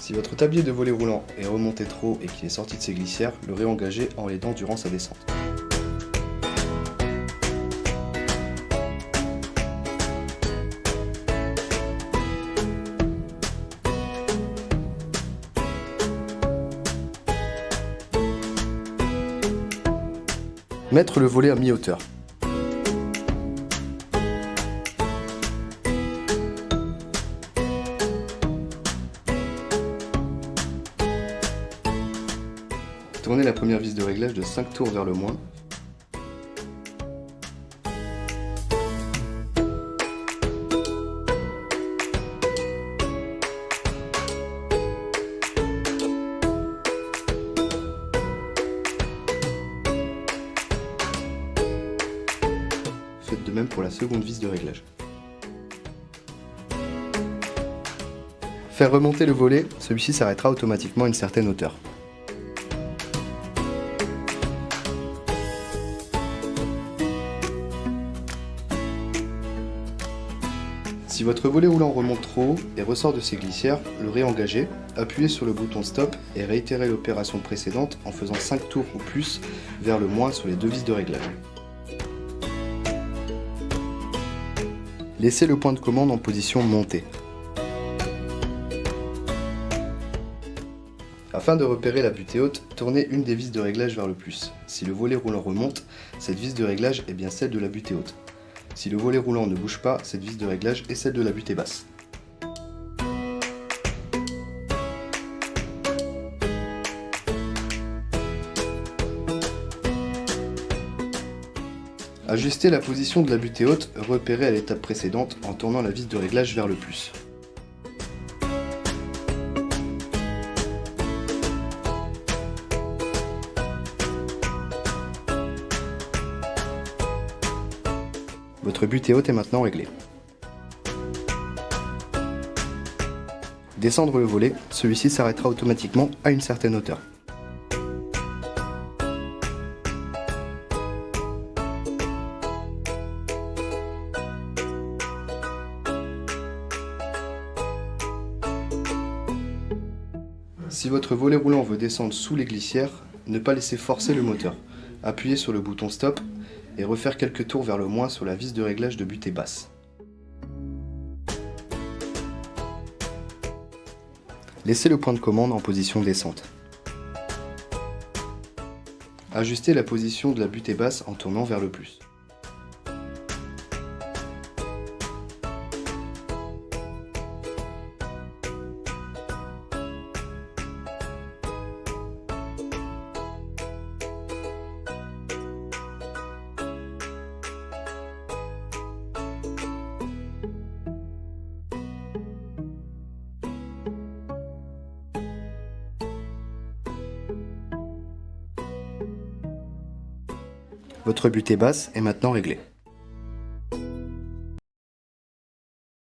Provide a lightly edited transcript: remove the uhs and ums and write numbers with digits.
Si votre tablier de volet roulant est remonté trop et qu'il est sorti de ses glissières, le réengager en l'aidant durant sa descente. Mettre le volet à mi-hauteur. Tournez la première vis de réglage de 5 tours vers le moins. Faites de même pour la seconde vis de réglage. Faire remonter le volet, celui-ci s'arrêtera automatiquement à une certaine hauteur. Si votre volet roulant remonte trop haut et ressort de ses glissières, le réengager, appuyez sur le bouton stop et réitérez l'opération précédente en faisant 5 tours ou plus vers le moins sur les deux vis de réglage. Laissez le point de commande en position montée. Afin de repérer la butée haute, tournez une des vis de réglage vers le plus. Si le volet roulant remonte, cette vis de réglage est bien celle de la butée haute. Si le volet roulant ne bouge pas, cette vis de réglage est celle de la butée basse. Ajustez la position de la butée haute repérée à l'étape précédente en tournant la vis de réglage vers le plus. Votre butée haute est maintenant réglée. Descendre le volet, celui-ci s'arrêtera automatiquement à une certaine hauteur. Si votre volet roulant veut descendre sous les glissières, ne pas laisser forcer le moteur. Appuyez sur le bouton stop et refaire quelques tours vers le moins sur la vis de réglage de butée basse. Laissez le point de commande en position descente. Ajustez la position de la butée basse en tournant vers le plus. Votre butée basse est maintenant réglée.